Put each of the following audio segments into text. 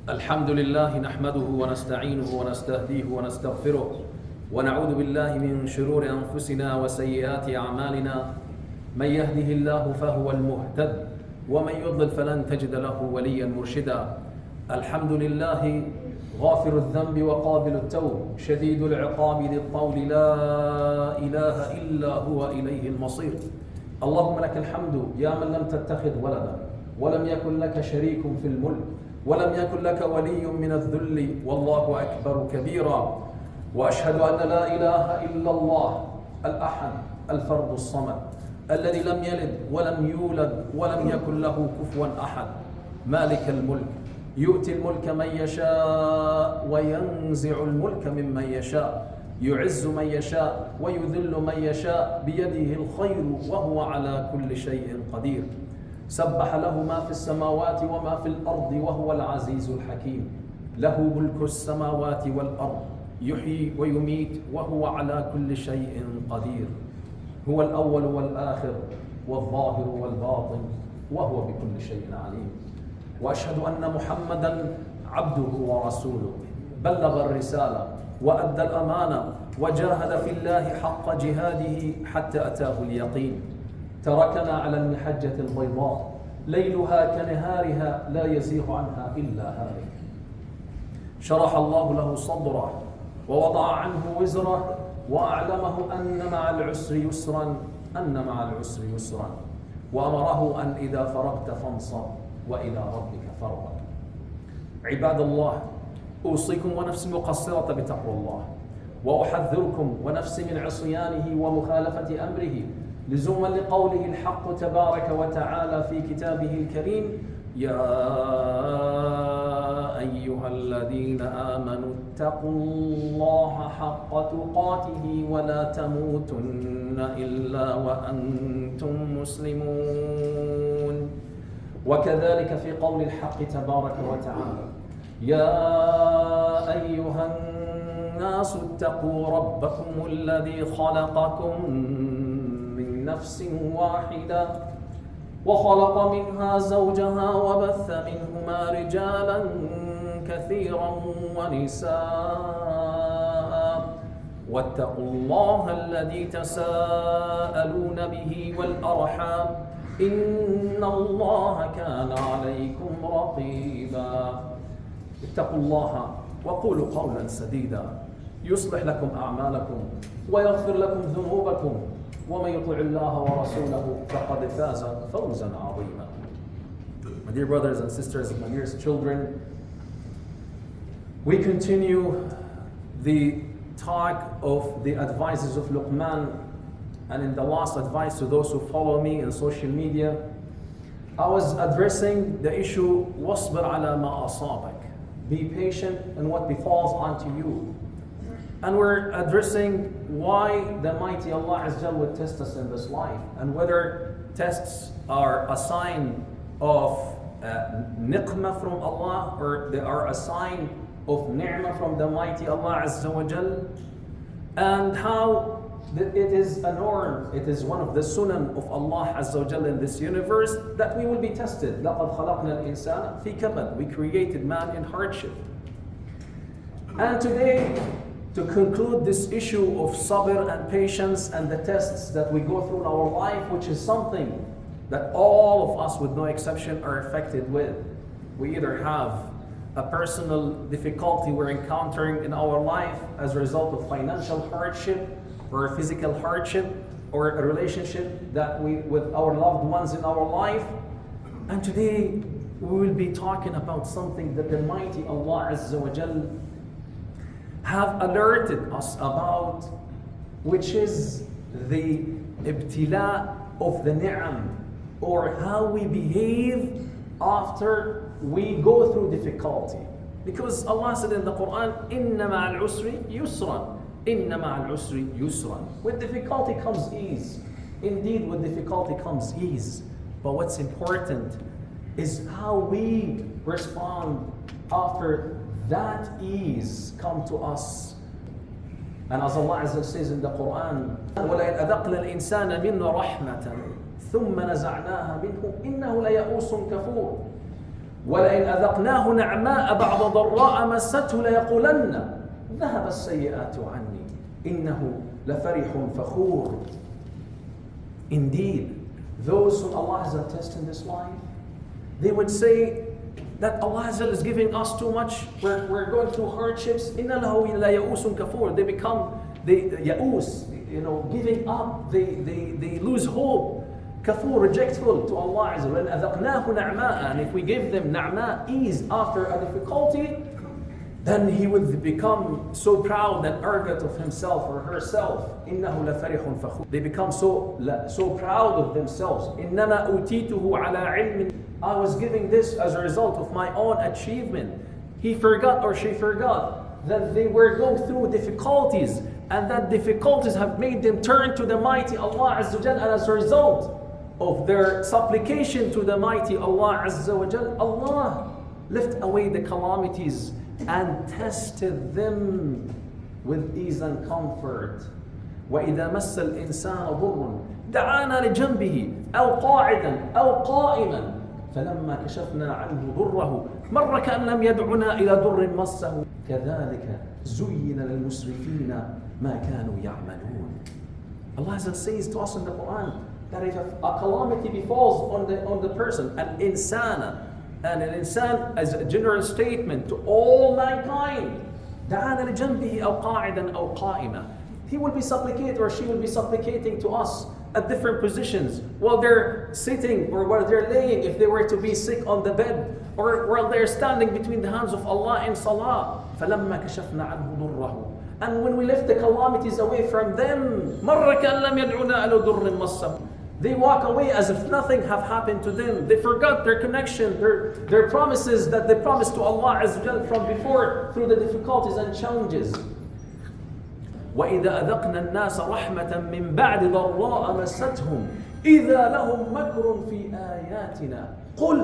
الحمد لله نحمده ونستعينه ونستهديه ونستغفره ونعوذ بالله من شرور أنفسنا وسيئات أعمالنا. من يهده الله فهو المهتد ومن يضلل فلن تجد له وليا مرشدا. الحمد لله غافر الذنب وقابل التوب شديد العقاب للطول لا إله إلا هو إليه المصير. اللهم لك الحمد يا من لم تتخذ ولدا ولم يكن لك شريك في الملك ولم يكن لك ولي من الذل والله أكبر كبيرا. وأشهد أن لا إله إلا الله الأحد الفرد الصمد الذي لم يلد ولم يولد ولم يكن له كفوا أحد. مالك الملك يؤتي الملك من يشاء وينزع الملك ممن يشاء، يعز من يشاء ويذل من يشاء، بيده الخير وهو على كل شيء قدير. سبح له ما في السماوات وما في الأرض وهو العزيز الحكيم. له ملك السماوات والأرض يحيي ويميت وهو على كل شيء قدير. هو الأول والآخر والظاهر والباطن وهو بكل شيء عليم. وأشهد أن محمدًا عبده ورسوله بلغ الرسالة وأدى الأمانة وجاهد في الله حق جهاده حتى أتاه اليقين. تركنا على المحجة البيضاء ليلها كنهارها لا يزيغ عنها إلا هالك. شرح الله له صدره ووضع عنه وزره وأعلمه أن مع العسر يسرا وأمره أن إذا فرغت فانصب وإلى ربك فارغب. عباد الله، أوصيكم ونفسي المقصرة بتقوى الله، وأحذركم ونفسي من عصيانه ومخالفة أمره لزوما لقوله الحق تبارك وتعالى في كتابه الكريم: يا أيها الذين آمنوا اتقوا الله حق تقاته ولا تموتن إلا وأنتم مسلمون. وكذلك في قول الحق تبارك وتعالى: يا أيها الناس اتقوا ربكم الذي خلقكم من نفس واحدة وخلق منها زوجها وبث منهما رجالا كثيرا ونساء واتقوا الله الذي تساءلون به والأرحام إن الله كان عليكم رقيبا. اتقوا الله وقولوا قولا سديدا يصلح لكم أعمالكم ويغفر لكم ذنوبكم ومن يطع الله ورسوله فقد فاز فوزا عظيما. My dear brothers and sisters, my dearest children, we continue the talk of the advices of Luqman, and in the last advice to those who follow me in social media, I was addressing the issue وَاصْبِرْ عَلَى مَا أَصَابَكَ. Be patient in what befalls onto you. And we're addressing why the mighty Allah Azza will test us in this life, and whether tests are a sign of niqmah from Allah or they are a sign of ni'mah from the mighty Allah Azza wa Jal, and how it is a norm, it is one of the sunan of Allah Azza wa Jal in this universe that we will be tested. لَقَدْ خَلَقْنَا الْإِنسَانَ فِي كَبَدٍ. We created man in hardship. And today, to conclude this issue of sabr and patience and the tests that we go through in our life, which is something that all of us with no exception are affected with. We either have a personal difficulty we're encountering in our life as a result of financial hardship or a physical hardship or a relationship that with our loved ones in our life. And today we will be talking about something that the mighty Allah Azza wa Jal have alerted us about, which is the ibtila of the ni'am, or how we behave after we go through difficulty. Because Allah said in the Quran, "Inna ma'al usri yusran." Inna ma'al usri yusran. With difficulty comes ease. Indeed, with difficulty comes ease. But what's important is how we respond after that ease come to us. And as Allah Azza says in the Quran, وَلَئِنْ أَذَقْنَا الْإِنسَانَ مِنَّا رَحْمَةً ثُمَّ نَزَعْنَاهَا مِنْهُ إِنَّهُ لَيَئُوسٌ كَفُورٌ. وَلَئِنْ أَذَقْنَاهُ نَعْمَاءَ بَعْضَ ضَرَّاءَ مَسَّتْهُ لَيَقُولَنَّ ذَهَبَ السَّيِّئَاتُ عَنِّي إِنَّهُ لَفَرِحٌ فَخُورٌ. Indeed, those whom Allah has tested in this life, they would say that Allah is giving us too much, we're going through hardships. إِنَّ لَهُ لَيَئُوسٌ كَفُورٌ. They become, giving up, they lose hope. Kafur, rejectful to Allah Azza wa Jalla. And if we give them na'ma, ease after a difficulty, then he would become so proud and arrogant of himself or herself. إِنَّهُ لَفَرِحٌ فَخُورٌ. They become so proud of themselves. إِنَّمَا أُوتِيتُهُ عَلَى عِلْمٍ. I was giving this as a result of my own achievement. He forgot or she forgot that they were going through difficulties, and that difficulties have made them turn to the mighty Allah Azza wa Jalla, and as a result of their supplication to the mighty Allah Azza wa Jal, Allah lifted away the calamities and tested them with ease and comfort. وَإِذَا مَسَّ الْإِنسَانَ ضُرٌّ دَعَانَا لِجَنْبِهِ أَوْ قَاعِدًا أَوْ قَائِمًا فَلَمَّا كَشَفْنَا عَنْهُ ضُرَّهُ مَرَّ كَأَنْ لَمْ يَدْعُنَا إِلَى ضُرٍّ مَسَّهُ كَذَلِكَ زُيِّنَ لِلْمُسْرِفِينَ مَا كَانُوا يَعْمَلُونَ. Allah says to us in the Quran that if a calamity befalls on the person, an insana, and an insan as a general statement to all mankind, دعانا لجنبه أو قاعدا أو قائما. He will be supplicating, or she will be supplicating to us at different positions, while they're sitting or while they're laying, if they were to be sick on the bed, or while they're standing between the hands of Allah in salah. فَلَمَّا كَشَفْنَا عَنْهُ ضُرَّهُ. And when we lift the calamities away from them, مَرَّ كَأَنْ لَمْ يَدْعُنَا إِلَى ضُرٍّ مَسَّهُ. They walk away as if nothing have happened to them. They forgot their connection, their promises that they promised to Allah Azza wa Jalla from before, through the difficulties and challenges. وَإِذَا أَذَقْنَا النَّاسَ رَحْمَةً مِّن بَعْدِ ضَرَّاءَ مَسَّتْهُمْ إِذَا لَهُمْ مَكْرٌ فِي آيَاتِنَا قُلْ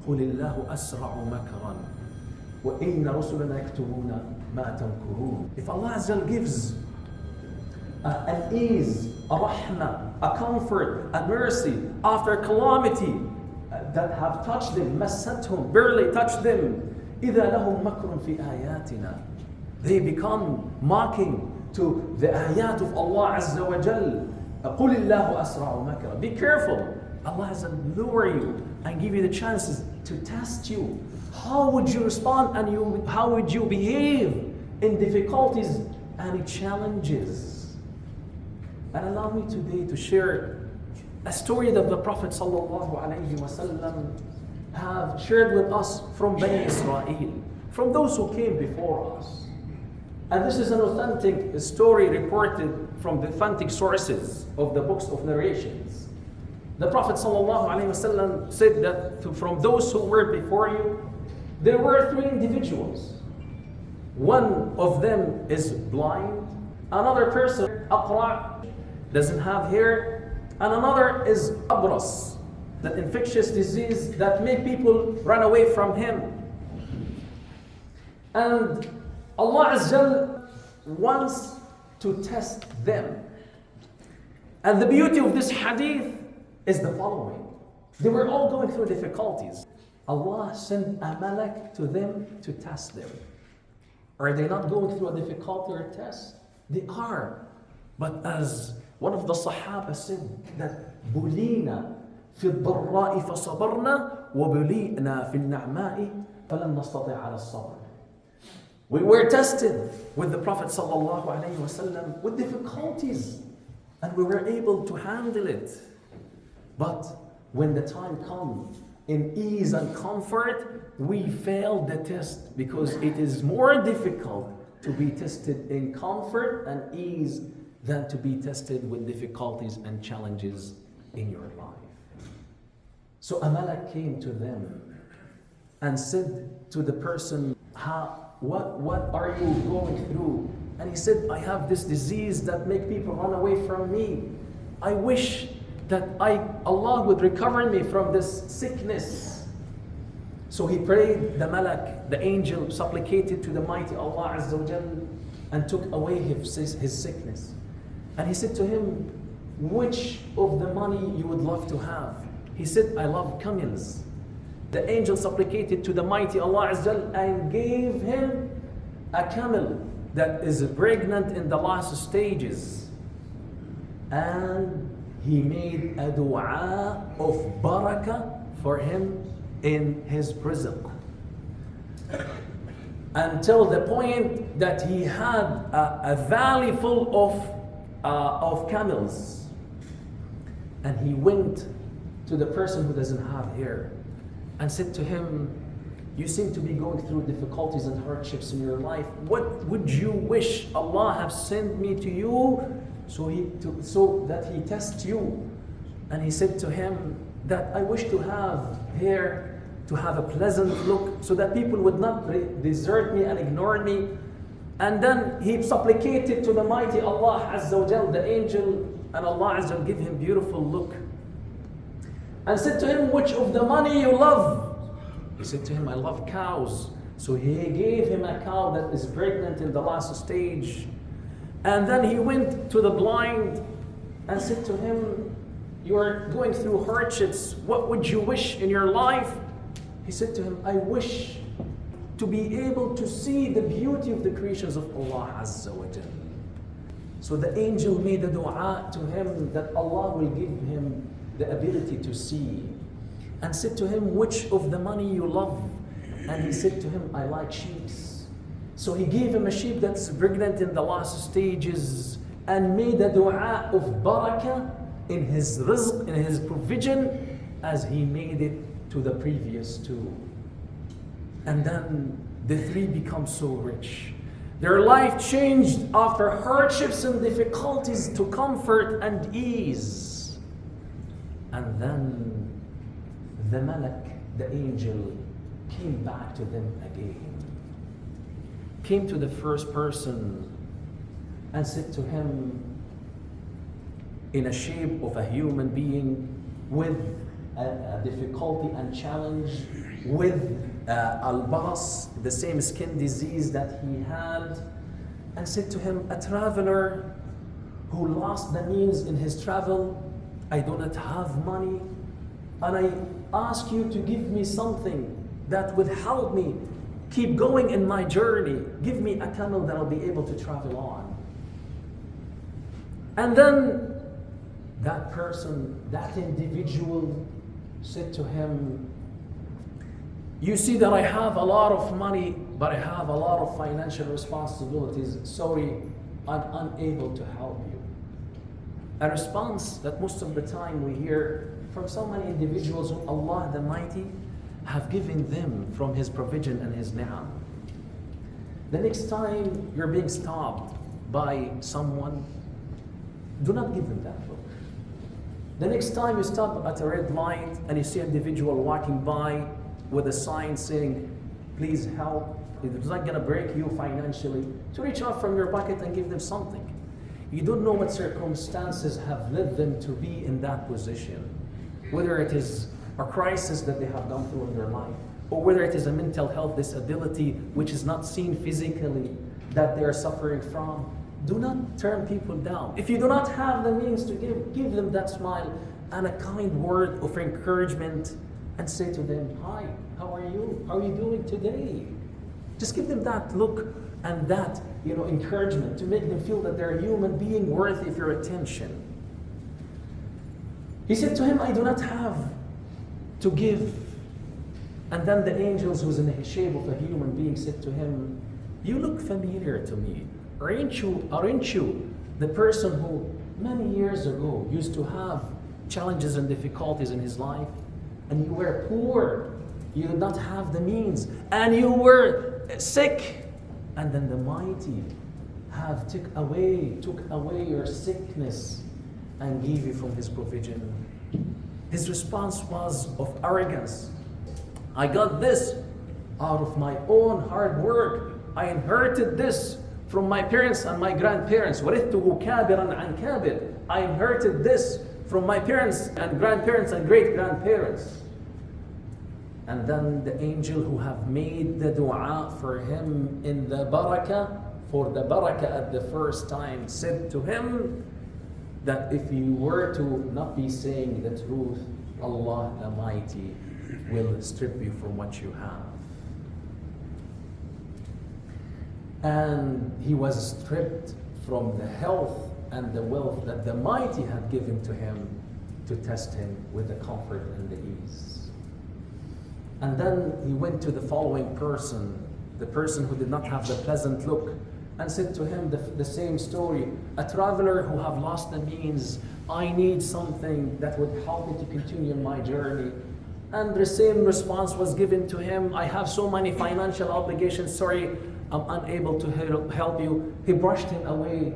اللَّهُ أَسْرَعُ مَكْرًا وَإِنَّ رُسُلَنَا يَكْتُبُونَ مَا تَمْكُرُونَ. If Allah Azza wa Jalla gives an ease, a rahmah, a comfort, a mercy after calamity that have touched them, massathum, barely touched them, إِذَا لَهُمْ مَكْرٌ فِي آيَاتِنَا. They become mocking to the ayat of Allah Azza wa Jal. قُلِ اللَّهُ أَسْرَعُ مَكْرًا. Be careful. Allah has to lure you and give you the chances to test you. How would you respond, and how would you behave in difficulties and challenges? And allow me today to share a story that the Prophet ﷺ have shared with us from Bani Israel, from those who came before us. And this is an authentic story reported from the authentic sources of the books of narrations. The Prophet ﷺ said that from those who were before you, there were 3 individuals. One of them is blind, another person, aqra', doesn't have hair, and another is abras, that infectious disease that made people run away from him. And Allah Azza wants to test them. And the beauty of this hadith is the following. They were all going through difficulties. Allah sent a malak to them to test them. Are they not going through a difficulty or a test? They are. But as one of the Sahaba said, that بُلِينَا فِي الضَّرَّاءِ فَصَبَرْنَا وَبُلِينَا فِي النَّعْمَاءِ فَلَمْ نَسْتَطِعْ عَلَى الصَّبْرِ. We were tested with the Prophet ﷺ with difficulties, and we were able to handle it. But when the time comes in ease and comfort, we failed the test, because it is more difficult to be tested in comfort and ease than to be tested with difficulties and challenges in your life. So a malak came to them and said to the person, what are you going through? And he said, I have this disease that make people run away from me. I wish that Allah would recover me from this sickness. So he prayed, the malak, the angel, supplicated to the mighty Allah Azza wa Jal and took away his sickness. And he said to him, which of the money you would love to have? He said, I love camels. The angel supplicated to the mighty Allah Azza wa Jal and gave him a camel that is pregnant in the last stages. And he made a dua of barakah for him in his rizq. Until the point that he had a valley full of camels. And he went to the person who doesn't have hair and said to him, you seem to be going through difficulties and hardships in your life. What would you wish Allah have sent me to you so that he tests you? And he said to him that I wish to have hair, to have a pleasant look, so that people would not desert me and ignore me. And then he supplicated to the mighty Allah Azza wa Jal, the angel, and Allah Azza wa Jal gave him beautiful look. And said to him, which of the money you love? He said to him, I love cows. So he gave him a cow that is pregnant in the last stage. And then he went to the blind and said to him, you are going through hardships. What would you wish in your life? He said to him, I wish to be able to see the beauty of the creations of Allah Azza wa Jal. So the angel made a dua to him that Allah will give him the ability to see, and said to him, which of the money you love? And he said to him, I like sheep. So he gave him a sheep that's pregnant in the last stages and made a dua of barakah in his rizq, in his provision, as he made it to the previous two. And then the three become so rich. Their life changed after hardships and difficulties to comfort and ease. And then the malak, the angel, came back to them again. Came to the first person and said to him, in a shape of a human being, with a difficulty and challenge, with al-baras, the same skin disease that he had, and said to him, a traveler who lost the means in his travel, I do not have money, and I ask you to give me something that would help me keep going in my journey. Give me a camel that I'll be able to travel on. And then that person, that individual, said to him, you see that I have a lot of money, but I have a lot of financial responsibilities. Sorry, I'm unable to help you. A response that most of the time we hear from so many individuals who Allah the Mighty have given them from His provision and His ni'am. The next time you're being stopped by someone, do not give them that book. The next time you stop at a red light and you see an individual walking by with a sign saying, please help, it's not going to break you financially, to reach out from your pocket and give them something. You don't know what circumstances have led them to be in that position. Whether it is a crisis that they have gone through in their life, or whether it is a mental health disability which is not seen physically that they are suffering from. Do not turn people down. If you do not have the means to give them that smile and a kind word of encouragement and say to them, hi, how are you? How are you doing today? Just give them that look and that encouragement to make them feel that they're a human being worthy of your attention. He said to him, I do not have to give. And then the angels, who's in the shape of a human being, said to him, you look familiar to me. Aren't you the person who many years ago used to have challenges and difficulties in his life? And you were poor, you did not have the means, and you were sick. And then the Mighty took away your sickness and gave you from His provision. His response was of arrogance. I got this out of my own hard work. I inherited this from my parents and my grandparents. وَرِثْتُهُ كَابِرًا عَنْ كَابِرٍ. I inherited this from my parents and grandparents and great-grandparents. And then the angel who have made the dua for him in the barakah, for the barakah at the first time, said to him that if you were to not be saying the truth, Allah the Mighty will strip you from what you have. And he was stripped from the health and the wealth that the Mighty had given to him to test him with the comfort and the ease. And then he went to the following person, the person who did not have the pleasant look, and said to him the same story. A traveler who have lost the means, I need something that would help me to continue my journey. And the same response was given to him. I have so many financial obligations, sorry, I'm unable to help you. He brushed him away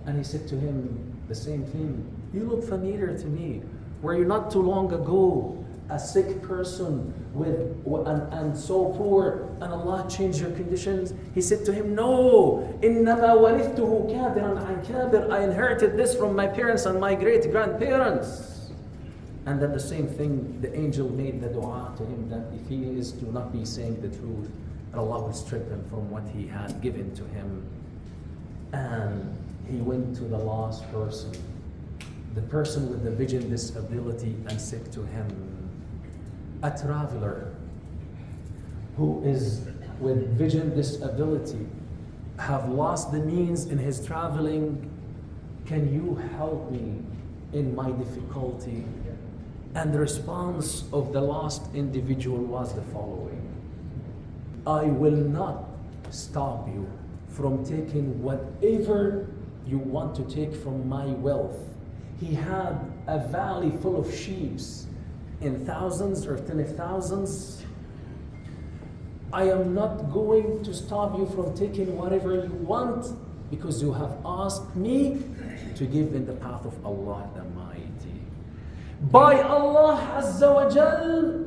and he said to him the same thing. You look familiar to me. Were you not too long ago a sick person and so poor, and Allah changed your conditions? He said to him, no, إِنَّمَا وَرِثْتُهُ كَابِرًا عَنْ كَابِرٍ. I inherited this from my parents and my great-grandparents. And then the same thing, the angel made the dua to him that if he is to not be saying the truth, Allah will strip him from what he had given to him. And he went to the last person, the person with the vision disability, and said to him, a traveler who is with vision disability have lost the means in his traveling, can you help me in my difficulty? And the response of the lost individual was the following: I will not stop you from taking whatever you want to take from my wealth. He had a valley full of sheep in thousands or tens of thousands. I am not going to stop you from taking whatever you want, because you have asked me to give in the path of Allah the Mighty. By Allah Azza wa Jal,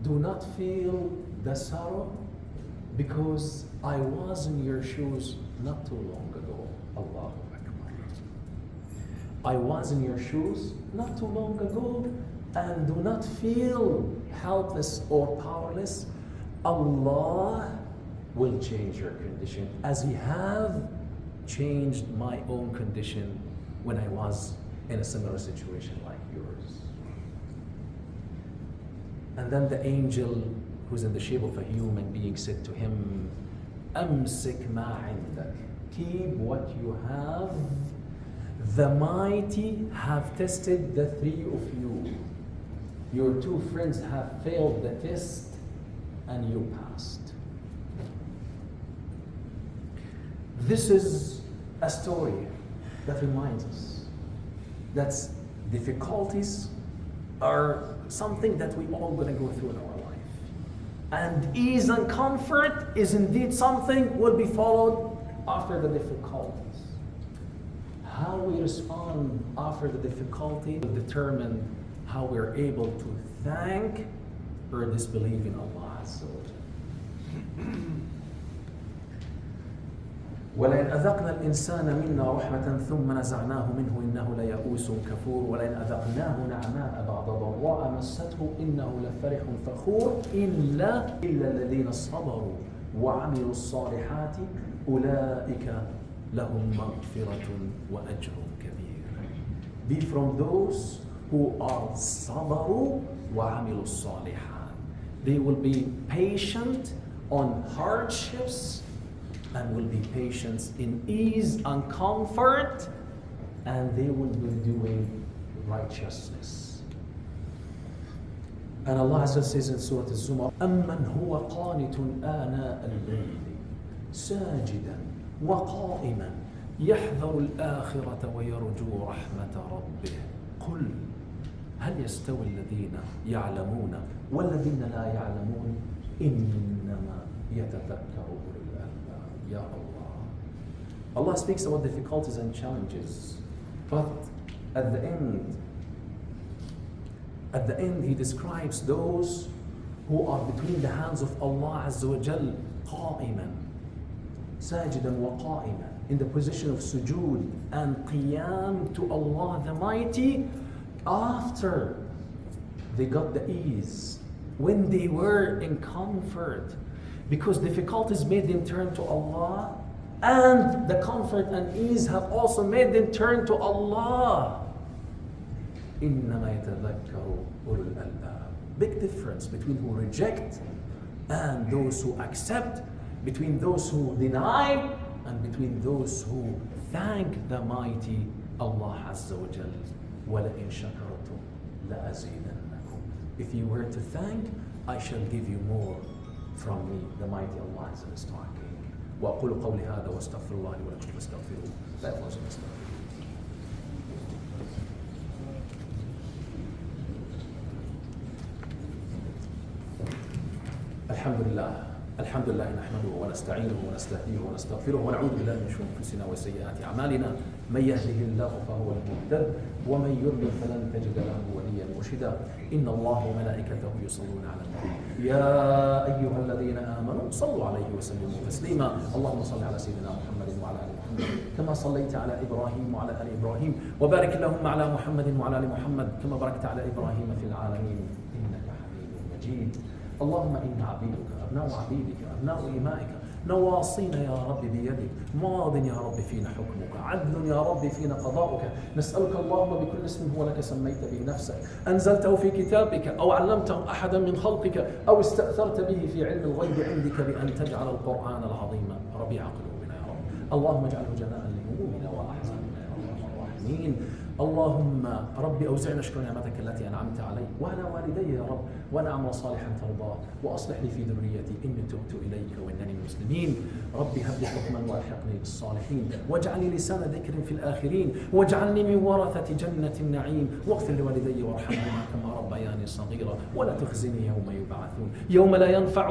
do not feel the sorrow, because I was in your shoes not too long ago. Allahu Akbar. I was in your shoes not too long ago, and do not feel helpless or powerless. Allah will change your condition as He have changed my own condition when I was in a similar situation like yours. And then the angel, who's in the shape of a human being, said to him, Amsik ma indak. Keep what you have. The Mighty have tested the three of you. Your two friends have failed the test and you passed. This is a story that reminds us that difficulties are something that we all going to go through in our life. And ease and comfort is indeed something will be followed after the difficulties. How we respond after the difficulty will determine how we're able to thank or disbelieve in Allah Azza wa Jalla. وَلَئِنْ أَذَقْنَا الْإِنسَانَ مِنَّا رَحْمَةً ثُمَّ نَزَعْنَاهُ مِنْهُ إِنَّهُ لَيَئُوسٌ كَفُورٌ وَلَئِنْ أَذَقْنَاهُ نَعْمَاءَ بَعْدَ ضَرَّاءَ مَسَّتْهُ إِنَّهُ لَفَرِحٌ فَخُورٌ إِلَّا الَّذِينَ صَبَرُوا وَعَمِلُوا الصَّالِحَاتِ أُولَئِكَ لَهُمْ مَغْفِرَةٌ وَأَجْرٌ كَبِيرٌ. Be from those who are صَبَرُوا وَعَمِلُوا الصَّالِحَاتِ. They will be patient on hardships and will be patient in ease and comfort, and they will be doing righteousness. And Allah Azza says in Surah Az-Zumar, أَمَّنْ هُوَ قَانِتٌ آنَاءَ اللَّيْلِ سَاجِدًا وَقَائِمًا يَحْذَرُ الْآخِرَةَ وَيَرْجُو رَحْمَةَ رَبِّهِ قُلْ هل يستوي الذين يعلمون والذين لا يعلمون إنما يتذكر أولو الألباب. Ya Allah. Allah speaks about difficulties and challenges, but at the end He describes those who are between the hands of Allah Azza wa Jal, قائما ساجدا وقائما, in the position of sujood and qiyam to Allah the Mighty, after they got the ease, when they were in comfort, because difficulties made them turn to Allah, and the comfort and ease have also made them turn to Allah. إِنَّمَا يَتَذَكَّرُ أُولُو الْأَلْبَابِ. big difference between who reject and those who accept, between those who deny and between those who thank the mighty Allah Azza wa Jal. وَلَئِن شَكَرْتُمْ لَأَزِيدَنَّكُمْ. If you were to thank, I shall give you more from me, the mighty Allah Azza wa Jal. وأقول قولي هذا واستغفر الله لي ولكم فاستغفروه لا يغفر الذنوب. الحمد لله نحمده ونستعينه ونستهديه ونستغفره ونعوذ بالله من شرور انفسنا وسيئات اعمالنا، من يهده الله فهو المهتد ومن يضلل فلن تجد له وليا مرشدا. ان الله وملائكته يصلون على النبي يا ايها الذين امنوا صلوا عليه وسلموا تسليما. اللهم صل على سيدنا محمد وعلى ال محمد كما صليت على ابراهيم وعلى ال ابراهيم، وبارك اللهم على محمد وعلى ال محمد كما باركت على ابراهيم في العالمين انك حميد مجيد. اللهم إنا عبيدك أبناء عبيدك أبناء إمائك، نواصينا يا رب بيدك، ماض يا رب فينا حكمك، عدل يا رب فينا قضاؤك. نسألك اللهم بكل اسم هو لك سميت به نفسك، أنزلته في كتابك أو علمته أحدا من خلقك أو استأثرت به في علم الغيب عندك بأن تجعل القرآن العظيم ربيع قلوبنا يا رب. اللهم اجعله جلاء لهمومنا وأحزاننا يا رب الراحمين. اللهم ربي أوزعني أشكر نعمتك التي أنعمت علي وعلى والدي يا رب، وأن أعمل صالحا ترضاه وأصلح لي في ذريتي إني تبت إليك وإنني من المسلمين. ربي هب لي حكما وألحقني بالصالحين، واجعلني لسان ذكر في الآخرين، واجعلني من ورثة جنة النعيم، واغفر لوالدي وارحمهما كما ربياني صغيرا، ولا تخزني يوم يبعثون يوم لا ينفع